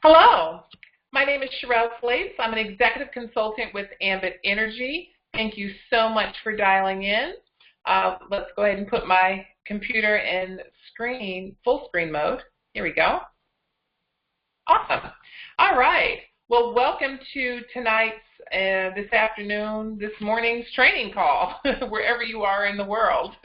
Hello, my name is Sherell. I'm an executive consultant with Ambit Energy. Thank you so much for dialing in. Let's go ahead and put my computer in full screen mode. Here we go. Awesome. All right. Well, welcome to tonight's, this morning's training call, wherever you are in the world.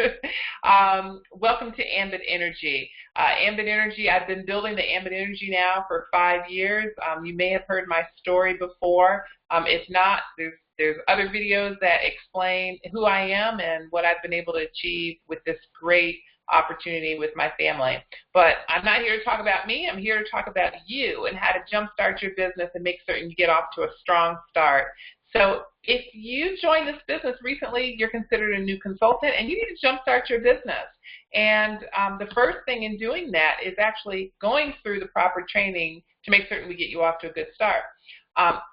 Welcome to Ambit Energy. Ambit Energy, I've been building the Ambit Energy now for 5 years. You may have heard my story before. If not, there's other videos that explain who I am and what I've been able to achieve with this great opportunity with my family. But I'm not here to talk about me. I'm here to talk about you and how to jumpstart your business and make certain you get off to a strong start. So if you joined this business recently, you're considered a new consultant and you need to jumpstart your business. And the first thing in doing that is actually going through the proper training to make certain we get you off to a good start.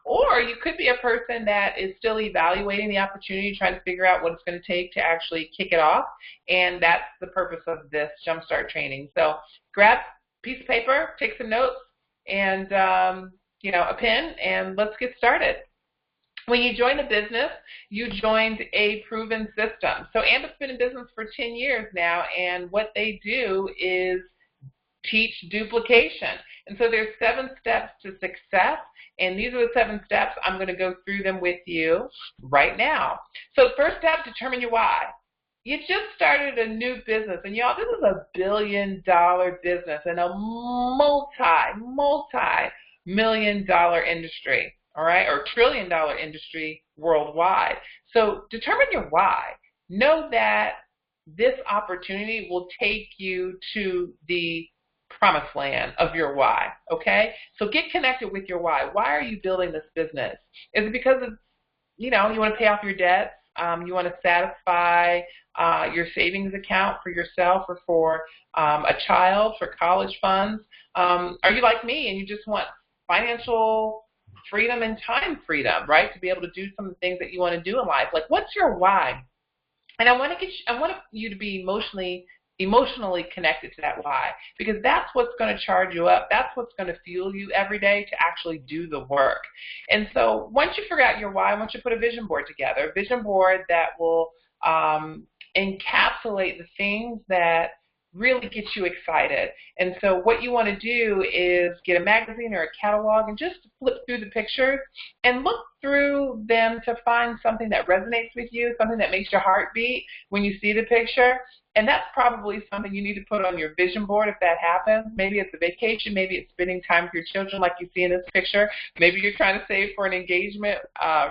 Or you could be a person that is still evaluating the opportunity, trying to figure out what it's going to take to actually kick it off, and that's the purpose of this Jumpstart training. So grab a piece of paper, take some notes, and a pen, and let's get started. When you join a business, you joined a proven system. So Ambit's been in business for 10 years now, and what they do is teach duplication. And so there's 7 steps to success, and these are the 7 steps. I'm going to go through them with you right now. So first step, determine your why. You just started a new business, and y'all, this is a billion-dollar business in a multi-million-dollar industry, all right, or trillion-dollar industry worldwide. So determine your why. Know that this opportunity will take you to the promised land of your why, okay? So get connected with your why. Why are you building this business? Is it because of, you want to pay off your debts? You want to satisfy your savings account for yourself or for a child, for college funds? Are you like me and you just want financial freedom and time freedom, right, to be able to do some of the things that you want to do in life? Like, what's your why? And I want you to be emotionally connected to that why, because that's what's going to charge you up. That's what's going to fuel you every day to actually do the work. And so once you figure out your why, I want you to put a vision board together, a vision board that will encapsulate the things that really get you excited. And so what you want to do is get a magazine or a catalog and just flip through the pictures and look through them to find something that resonates with you, something that makes your heart beat when you see the picture. And that's probably something you need to put on your vision board if that happens. Maybe it's a vacation. Maybe it's spending time with your children like you see in this picture. Maybe you're trying to save for an engagement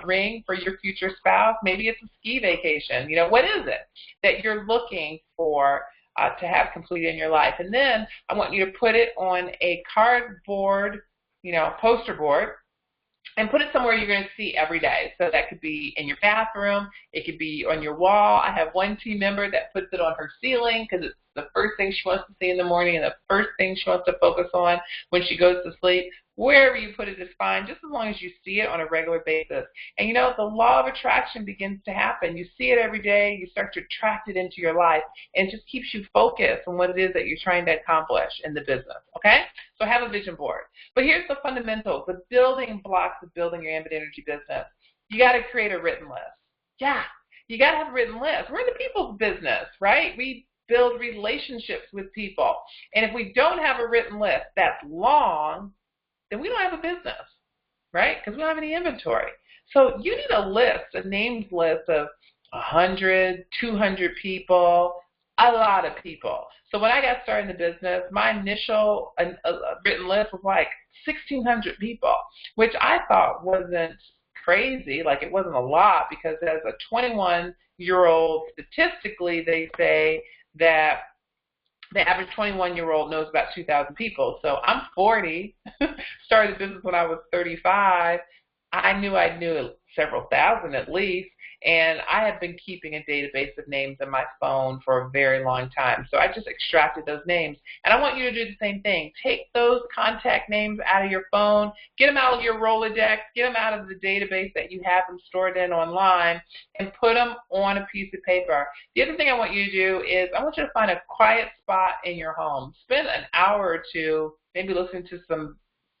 ring for your future spouse. Maybe it's a ski vacation. What is it that you're looking for to have completed in your life? And then I want you to put it on a cardboard, poster board, and put it somewhere you're going to see every day. So that could be in your bathroom. It could be on your wall. I have one team member that puts it on her ceiling because it's the first thing she wants to see in the morning and the first thing she wants to focus on when she goes to sleep. Wherever you put it is fine, just as long as you see it on a regular basis. And the law of attraction begins to happen. You see it every day. You start to attract it into your life, and it just keeps you focused on what it is that you're trying to accomplish in the business, okay? So have a vision board. But here's the fundamentals, the building blocks of building your Ambit Energy business. You got to create a written list. Yeah, you got to have a written list. We're in the people's business, right? We build relationships with people. And if we don't have a written list that's long, then we don't have a business, right? Because we don't have any inventory. So you need a list, a names list of 100, 200 people, a lot of people. So when I got started in the business, my initial written list was like 1,600 people, which I thought wasn't crazy, like it wasn't a lot, because as a 21-year-old, statistically, they say that the average 21-year-old knows about 2,000 people. So I'm 40, started the business when I was 35. I knew several thousand at least, and I have been keeping a database of names in my phone for a very long time. So I just extracted those names, and I want you to do the same thing. Take those contact names out of your phone, get them out of your Rolodex, get them out of the database that you have them stored in online, and put them on a piece of paper. The other thing I want you to do is I want you to find a quiet spot in your home. Spend an hour or two maybe listening to some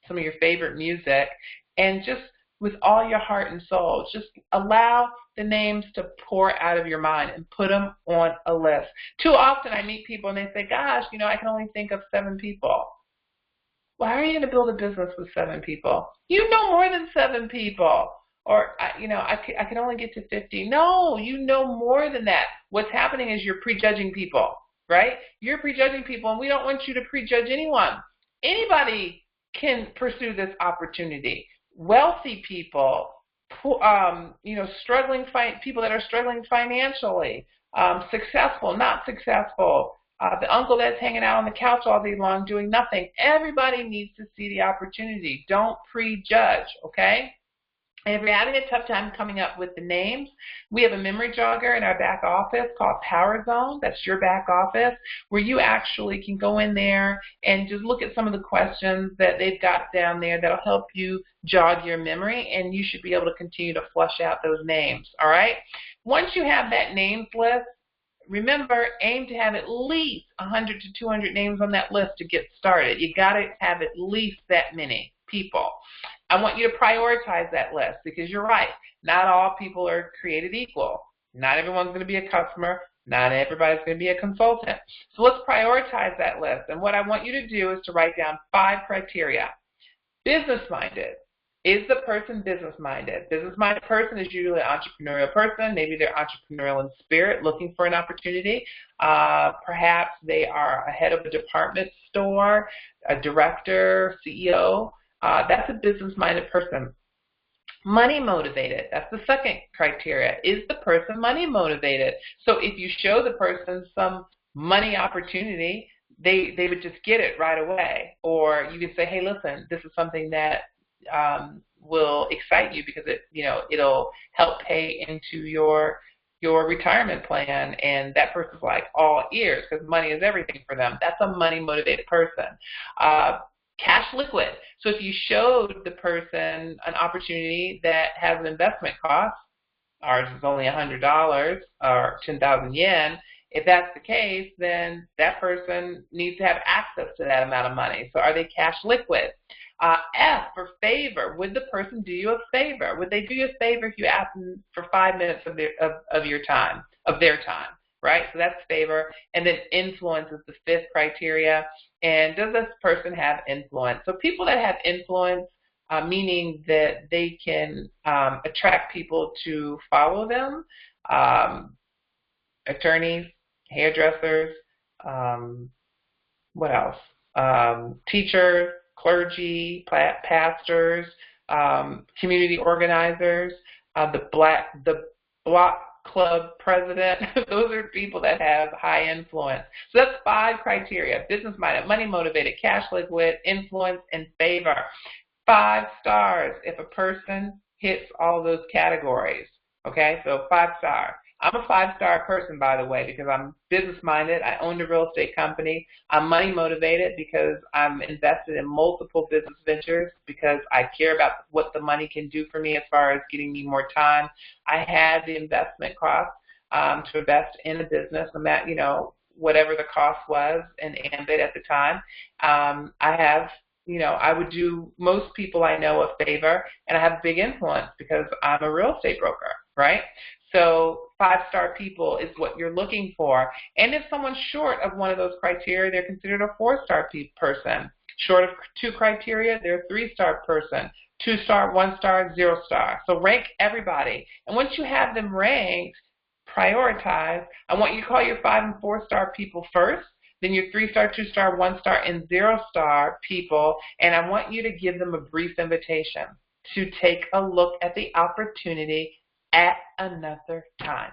some of your favorite music, and just with all your heart and soul, just allow the names to pour out of your mind and put them on a list. Too often I meet people and they say, gosh, I can only think of 7 people. Well, how are you going to build a business with 7 people? You know more than 7 people. Or, I can only get to 50. No, you know more than that. What's happening is you're prejudging people, right? You're prejudging people, and we don't want you to prejudge anyone. Anybody can pursue this opportunity. Wealthy people, struggling people that are struggling financially, successful, not successful, the uncle that's hanging out on the couch all day long doing nothing. Everybody needs to see the opportunity. Don't prejudge, okay? And if you're having a tough time coming up with the names, we have a memory jogger in our back office called Power Zone. That's your back office, where you actually can go in there and just look at some of the questions that they've got down there that'll help you jog your memory, and you should be able to continue to flush out those names, all right? Once you have that names list, remember, aim to have at least 100 to 200 names on that list to get started. You got to have at least that many people. I want you to prioritize that list, because you're right. Not all people are created equal. Not everyone's going to be a customer. Not everybody's going to be a consultant. So let's prioritize that list. And what I want you to do is to write down 5 criteria. Business-minded. Is the person business-minded? Business-minded person is usually an entrepreneurial person. Maybe they're entrepreneurial in spirit, looking for an opportunity. Perhaps they are a head of a department store, a director, CEO. That's a business-minded person. Money motivated. That's the second criteria. Is the person money motivated? So if you show the person some money opportunity, they would just get it right away. Or you can say, hey, listen, this is something that will excite you, because it'll help pay into your retirement plan, and that person's like all ears because money is everything for them. That's a money motivated person. Cash liquid. So if you showed the person an opportunity that has an investment cost, ours is only $100 or 10,000 yen. If that's the case, then that person needs to have access to that amount of money. So are they cash liquid? F for favor. Would the person do you a favor? Would they do you a favor if you ask them for 5 minutes of their time, right? So that's favor. And then influence is the 5th criteria. And does this person have influence? So people that have influence, meaning that they can attract people to follow them, attorneys, hairdressers, what else? Teachers, clergy, pastors, community organizers, the block club president. Those are people that have high influence. So that's 5 criteria: business-minded, money-motivated, cash liquid, influence, and favor. 5 stars if a person hits all those categories. Okay, so 5 star. I'm a 5-star person, by the way, because I'm business-minded. I own a real estate company. I'm money-motivated because I'm invested in multiple business ventures, because I care about what the money can do for me as far as getting me more time. I had the investment cost to invest in a business, and that, whatever the cost was in Ambit at the time. I have, I would do most people I know a favor, and I have big influence because I'm a real estate broker, right? So 5-star people is what you're looking for. And if someone's short of one of those criteria, they're considered a 4-star person. Short of 2 criteria, they're a 3-star person. 2-star, 1-star, 0-star. So rank everybody. And once you have them ranked, prioritize. I want you to call your 5- and 4-star people first, then your 3-star, 2-star, 1-star, and 0-star people, and I want you to give them a brief invitation to take a look at the opportunity at another time.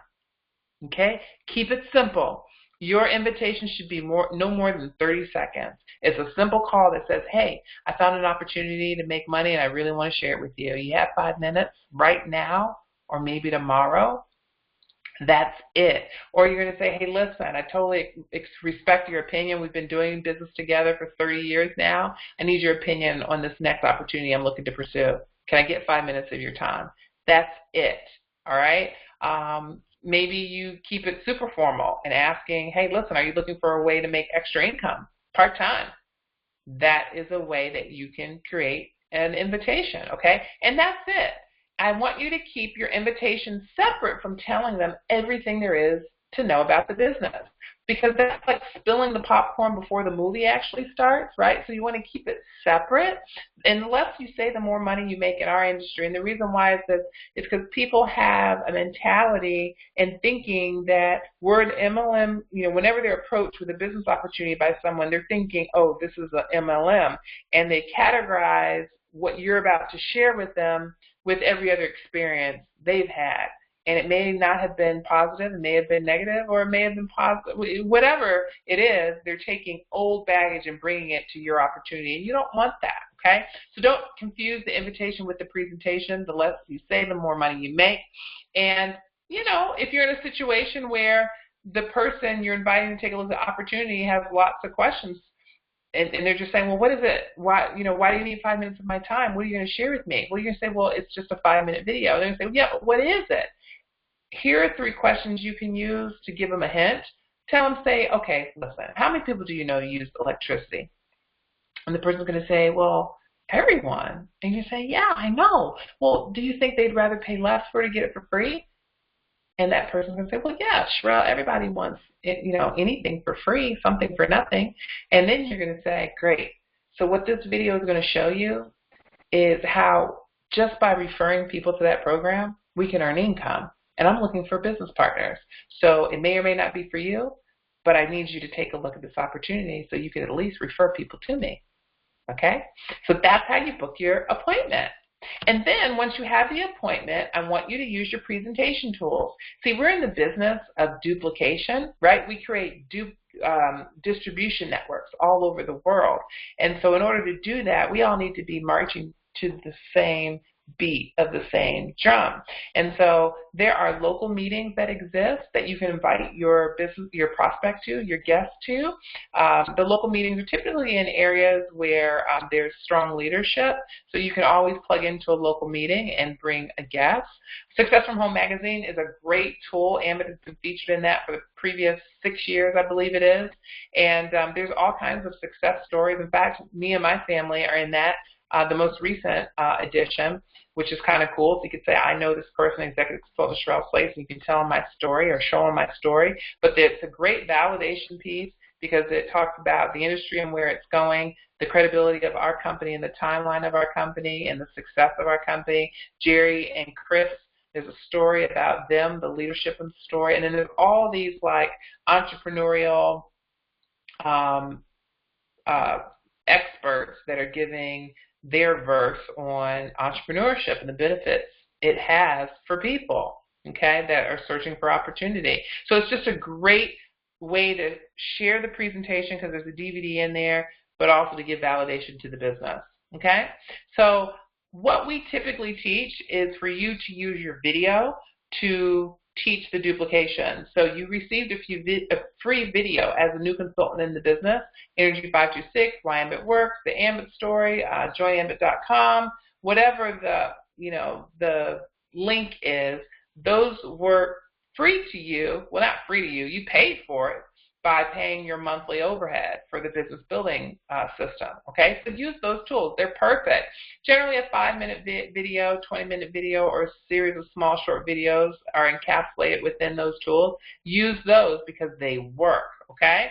Okay? Keep it simple. Your invitation should be no more than 30 seconds. It's a simple call that says, hey, I found an opportunity to make money and I really want to share it with you. You have 5 minutes right now or maybe tomorrow? That's it. Or you're going to say, hey, listen, I totally respect your opinion. We've been doing business together for 30 years now. I need your opinion on this next opportunity I'm looking to pursue. Can I get 5 minutes of your time? That's it. All right? Maybe you keep it super formal and asking, hey, listen, are you looking for a way to make extra income part-time? that is a way that you can create an invitation, okay? And that's it. I want you to keep your invitation separate from telling them everything there is to know about the business, because that's like spilling the popcorn before the movie actually starts, right? So you want to keep it separate. And the less you say, the more money you make in our industry. And the reason why is that it's because people have a mentality and thinking that word MLM, whenever they're approached with a business opportunity by someone, they're thinking, oh, this is an MLM. And they categorize what you're about to share with them with every other experience they've had. And it may not have been positive, it may have been negative, or it may have been positive. Whatever it is, they're taking old baggage and bringing it to your opportunity, and you don't want that, okay? So don't confuse the invitation with the presentation. The less you say, the more money you make. And, if you're in a situation where the person you're inviting to take a look at the opportunity has lots of questions, and they're just saying, well, what is it? Why do you need 5 minutes of my time? What are you going to share with me? Well, you're going to say, well, it's just a 5-minute video. They're going to say, well, yeah, but what is it? Here are 3 questions you can use to give them a hint. Tell them, say, okay, listen, how many people do you know use electricity? And the person's going to say, well, everyone. And you say, yeah, I know. Well, do you think they'd rather pay less for to get it for free? And that person's going to say, well, yeah, Sherell, everybody wants anything for free, something for nothing. And then you're going to say, great. So what this video is going to show you is how just by referring people to that program, we can earn income. And I'm looking for business partners. So it may or may not be for you, but I need you to take a look at this opportunity so you can at least refer people to me. Okay? So that's how you book your appointment. And then once you have the appointment, I want you to use your presentation tools. See, we're in the business of duplication, right? We create distribution networks all over the world. And so in order to do that, we all need to be marching to the same beat of the same drum. And so there are local meetings that exist that you can invite your prospect to, your guest to. The local meetings are typically in areas where there's strong leadership, so you can always plug into a local meeting and bring a guest. Success from Home magazine is a great tool. Ambit has been featured in that for the previous 6 years, I believe it is. And there's all kinds of success stories. In fact, me and my family are in that. The most recent edition, which is kind of cool. So you could say, I know this person, executive consultant Sherell Slace, and you can tell them my story or show them my story. But it's a great validation piece because it talks about the industry and where it's going, the credibility of our company and the timeline of our company and the success of our company. Jerry and Chris, there's a story about them, the leadership and the story. And then there's all these like entrepreneurial experts that are giving their verse on entrepreneurship and the benefits it has for people, okay, that are searching for opportunity. So it's just a great way to share the presentation because there's a DVD in there, but also to give validation to the business, okay? So what we typically teach is for you to use your video to teach the duplication. So you received a free video as a new consultant in the business, Energy 526, Why Ambit Works, the Ambit Story, joinambit.com, whatever the link is, those were free to you. Well, not free to you. You paid for it by paying your monthly overhead for the business building system, okay? So use those tools. They're perfect. Generally a 5-minute video, 20-minute video, or a series of small short videos are encapsulated within those tools. Use those because they work, okay?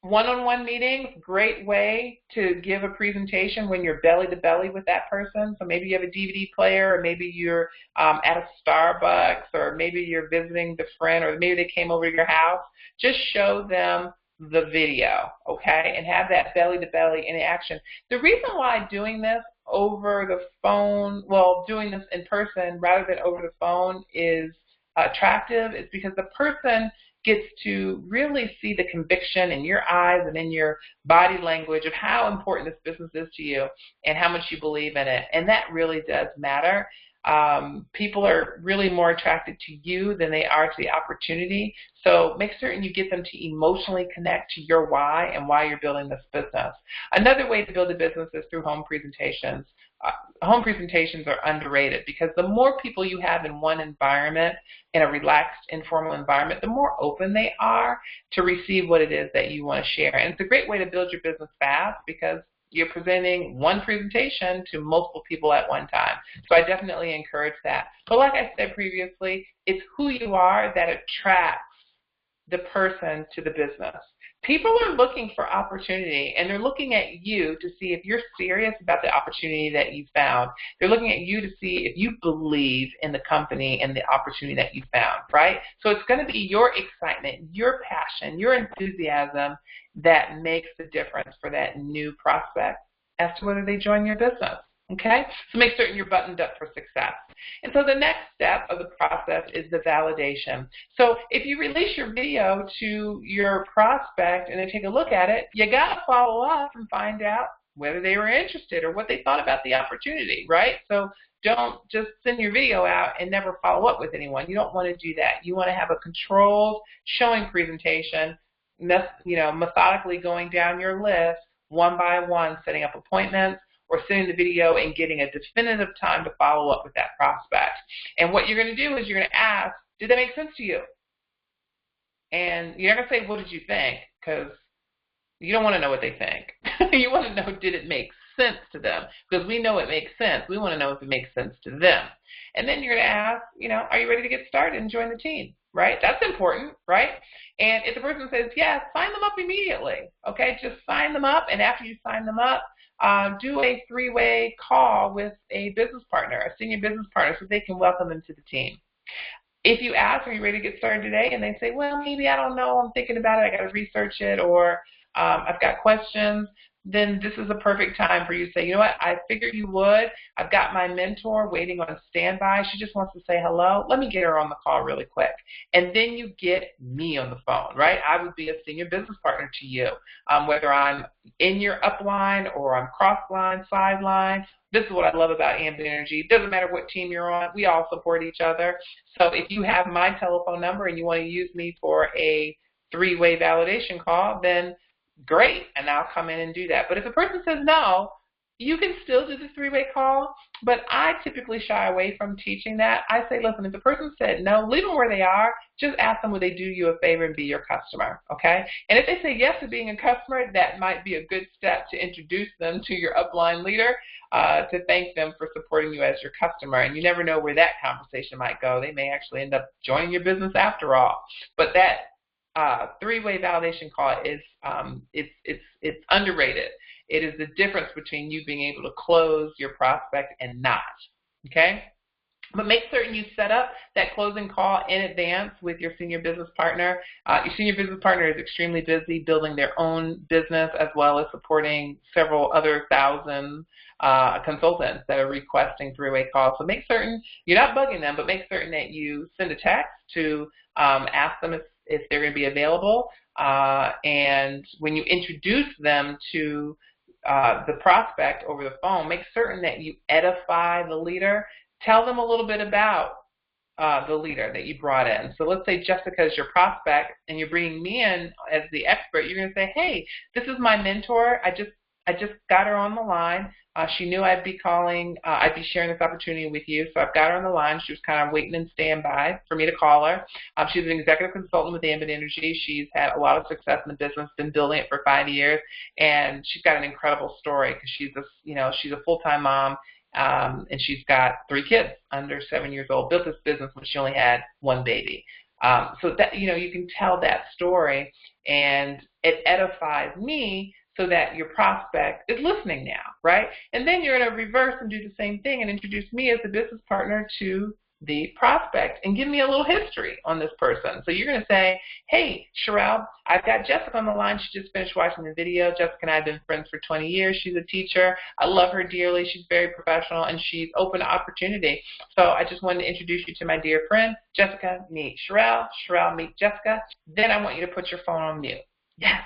One-on-one meetings, great way to give a presentation when you're belly-to-belly with that person. So maybe you have a DVD player, or maybe you're at a Starbucks, or maybe you're visiting the friend, or maybe they came over to your house. Just show them the video, okay, and have that belly-to-belly interaction. The reason why doing this over the phone, well, doing this in person rather than over the phone is attractive is because the person gets to really see the conviction in your eyes and in your body language of how important this business is to you and how much you believe in it. And that really does matter. People are really more attracted to you than they are to the opportunity. So make certain you get them to emotionally connect to your why and why you're building this business. Another way to build a business is through home presentations. Home presentations are underrated because the more people you have in one environment, in a relaxed, informal environment, the more open they are to receive what it is that you want to share. And it's a great way to build your business fast because you're presenting one presentation to multiple people at one time. So I definitely encourage that. But like I said previously, it's who you are that attracts the person to the business. People are looking for opportunity, and they're looking at you to see if you're serious about the opportunity that you found. They're looking at you to see if you believe in the company and the opportunity that you found, right? So it's going to be your excitement, your passion, your enthusiasm that makes the difference for that new prospect as to whether they join your business. Okay? So make certain you're buttoned up for success. And so the next step of the process is the validation. So if you release your video to your prospect and they take a look at it, you got to follow up and find out whether they were interested or what they thought about the opportunity, right? So don't just send your video out and never follow up with anyone. You don't want to do that. You want to have a controlled showing presentation, methodically going down your list one by one, setting up appointments, or sending the video and getting a definitive time to follow up with that prospect. And what you're going to do is you're going to ask, did that make sense to you? And you're not going to say, what did you think? Because you don't want to know what they think. You want to know, did it make sense to them? Because we know it makes sense. We want to know if it makes sense to them. And then you're going to ask, are you ready to get started and join the team? Right? That's important, right? And if the person says yes, sign them up immediately. Okay? Just sign them up, and after you sign them up, do a three-way call with a business partner, a senior business partner, so they can welcome them to the team. If you ask, are you ready to get started today? And they say, well, maybe, I don't know, I'm thinking about it, I got to research it, or I've got questions, then this is a perfect time for you to say, you know what, I figured you would. I've got my mentor waiting on standby. She just wants to say hello. Let me get her on the call really quick. And then you get me on the phone, right? I would be a senior business partner to you, whether I'm in your upline or I'm cross-line, sideline. This is what I love about Ambit Energy. It doesn't matter what team you're on. We all support each other. So if you have my telephone number and you want to use me for a three-way validation call, then great, and I'll come in and do that. But if a person says no, you can still do the three-way call, but I typically shy away from teaching that. I say, listen, if the person said no, leave them where they are. Just ask them, would they do you a favor and be your customer, okay? And if they say yes to being a customer, that might be a good step to introduce them to your upline leader, to thank them for supporting you as your customer. And you never know where that conversation might go. They may actually end up joining your business after all. But that three-way validation call is it's underrated. It is the difference between you being able to close your prospect and not. Okay? But make certain you set up that closing call in advance with your senior business partner. Your senior business partner is extremely busy building their own business as well as supporting several other thousand consultants that are requesting three-way calls. So make certain you're not bugging them, but make certain that you send a text to ask them if they're going to be available. And when you introduce them to the prospect over the phone, make certain that you edify the leader. Tell them a little bit about the leader that you brought in. So let's say Jessica is your prospect and you're bringing me in as the expert. You're going to say, hey, this is my mentor. I just got her on the line. She knew I'd be calling, I'd be sharing this opportunity with you, so I've got her on the line. She was kind of waiting in standby for me to call her. She's an executive consultant with Ambit Energy. She's had a lot of success in the business, been building it for 5 years, and she's got an incredible story because she's a full-time mom, and she's got 3 kids under 7 years old. Built this business when she only had 1 baby. So that you can tell that story, and it edifies me, so that your prospect is listening now, right? And then you're going to reverse and do the same thing and introduce me as the business partner to the prospect and give me a little history on this person. So you're going to say, hey, Sherell, I've got Jessica on the line. She just finished watching the video. Jessica and I have been friends for 20 years. She's a teacher. I love her dearly. She's very professional, and she's open to opportunity. So I just wanted to introduce you to my dear friend. Jessica, meet Sherell. Sherell, meet Jessica. Then I want you to put your phone on mute. Yes.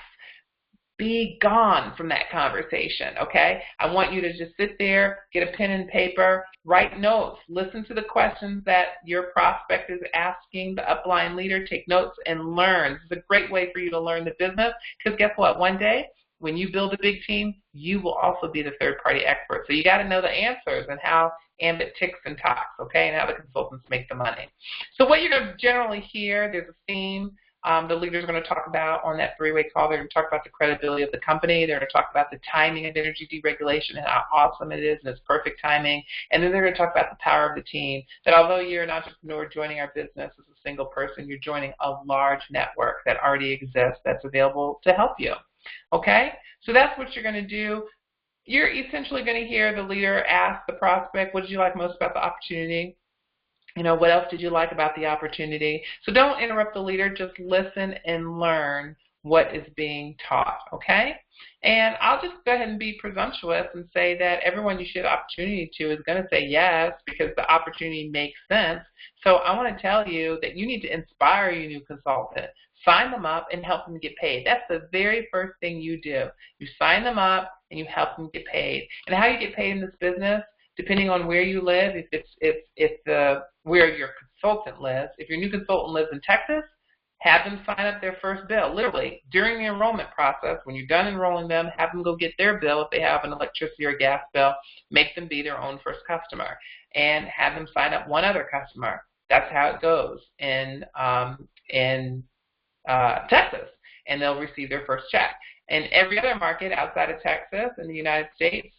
be gone from that conversation, okay? I want you to just sit there, get a pen and paper, write notes, listen to the questions that your prospect is asking the upline leader, take notes and learn. This is a great way for you to learn the business, because guess what? One day, when you build a big team, you will also be the third-party expert. So you got to know the answers and how Ambit ticks and talks, okay, and how the consultants make the money. So what you're going to generally hear, there's a theme. The leaders are going to talk about on that three-way call. They're going to talk about the credibility of the company. They're going to talk about the timing of energy deregulation and how awesome it is and it's perfect timing. And then they're going to talk about the power of the team, that although you're an entrepreneur joining our business as a single person, you're joining a large network that already exists that's available to help you. Okay? So that's what you're going to do. You're essentially going to hear the leader ask the prospect, what did you like most about the opportunity? You know, what else did you like about the opportunity? So don't interrupt the leader. Just listen and learn what is being taught, okay? And I'll just go ahead and be presumptuous and say that everyone you show the opportunity to is going to say yes, because the opportunity makes sense. So I want to tell you that you need to inspire your new consultant. Sign them up and help them get paid. That's the very first thing you do. You sign them up and you help them get paid. And how you get paid in this business, depending on where you live, where your consultant lives. If your new consultant lives in Texas, have them sign up their first bill. Literally, during the enrollment process, when you're done enrolling them, have them go get their bill. If they have an electricity or gas bill, make them be their own first customer, and have them sign up one other customer. That's how it goes in Texas, and they'll receive their first check. And every other market outside of Texas in the United States,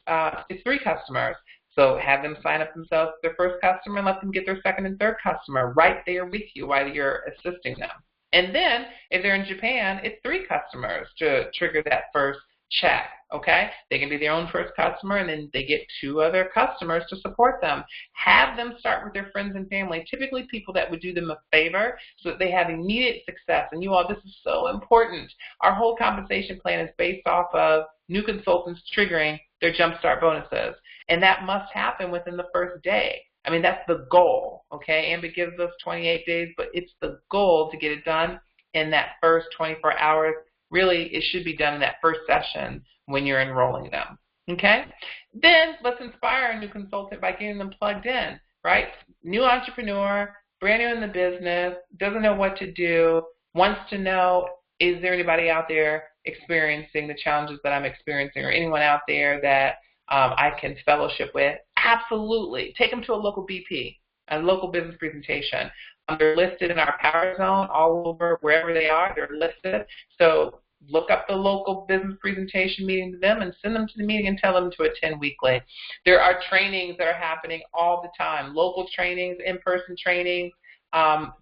it's 3 customers. So have them sign up themselves as their first customer and let them get their second and third customer right there with you while you're assisting them. And then if they're in Japan, it's 3 customers to trigger that first check, okay? They can be their own first customer, and then they get 2 other customers to support them. Have them start with their friends and family, typically people that would do them a favor so that they have immediate success. And you all, this is so important. Our whole compensation plan is based off of new consultants triggering their jumpstart bonuses. And that must happen within the first day. I mean, that's the goal, okay? Ambit gives us 28 days, but it's the goal to get it done in that first 24 hours. Really, it should be done in that first session when you're enrolling them, okay? Then let's inspire a new consultant by getting them plugged in, right? New entrepreneur, brand new in the business, doesn't know what to do, wants to know, is there anybody out there experiencing the challenges that I'm experiencing, or anyone out there that I can fellowship with? Absolutely. Take them to a local BP, a local business presentation. They're listed in our power zone all over, wherever they are, they're listed. So look up the local business presentation meeting to them and send them to the meeting and tell them to attend weekly. There are trainings that are happening all the time, local trainings, in-person trainings.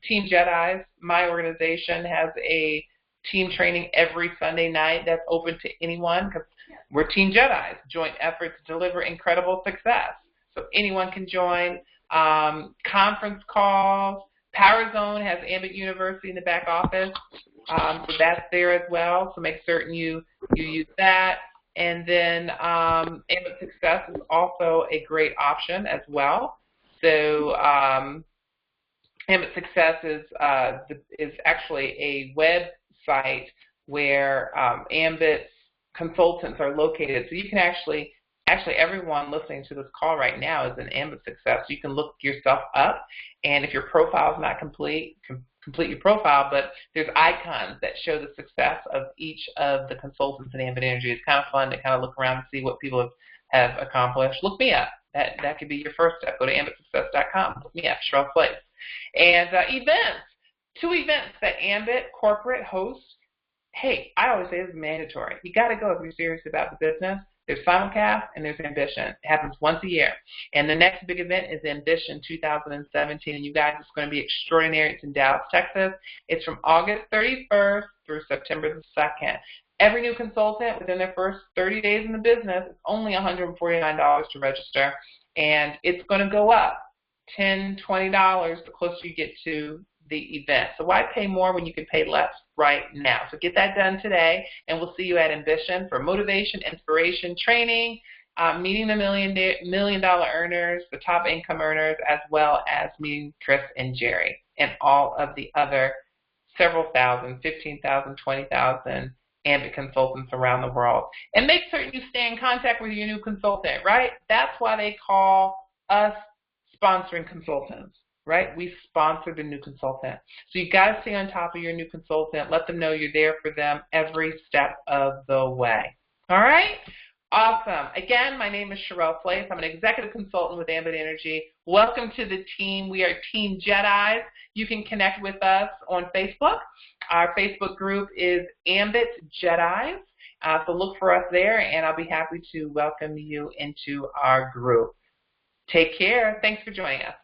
Team Jedis, my organization, has a team training every Sunday night that's open to anyone, because we're Team Jedis, joint effort to deliver incredible success. So anyone can join. Conference calls. Power Zone has Ambit University in the back office, so that's there as well. So make certain you use that. And then Ambit Success is also a great option as well. So Ambit Success is actually a website where Ambit's consultants are located. So you can actually everyone listening to this call right now is an Ambit Success. You can look yourself up, and if your profile is not complete your profile, but there's icons that show the success of each of the consultants in Ambit Energy. It's kind of fun to kind of look around and see what people have accomplished. Look me up. That could be your first step. Go to ambitsuccess.com. Look me up, Sherell Place. And events. 2 events that Ambit corporate hosts. Hey, I always say this is mandatory. You got to go if you're serious about the business. There's Simulcast and there's Ambition. It happens once a year. And the next big event is Ambition 2017. And you guys, it's going to be extraordinary. It's in Dallas, Texas. It's from August 31st through September the 2nd. Every new consultant, within their first 30 days in the business, it's only $149 to register. And it's going to go up $10, $20 the closer you get to the event. So why pay more when you can pay less right now? So get that done today, and we'll see you at Ambition for motivation, inspiration, training, meeting the million dollar earners, the top income earners, as well as meeting Chris and Jerry and all of the other several thousand, 15,000, 20,000 Ambit consultants around the world. And make certain you stay in contact with your new consultant, right? That's why they call us sponsoring consultants, right? We sponsor the new consultant. So you got to stay on top of your new consultant. Let them know you're there for them every step of the way. All right? Awesome. Again, my name is Sherell Place. I'm an executive consultant with Ambit Energy. Welcome to the team. We are Team Jedis. You can connect with us on Facebook. Our Facebook group is Ambit Jedis. So look for us there, and I'll be happy to welcome you into our group. Take care. Thanks for joining us.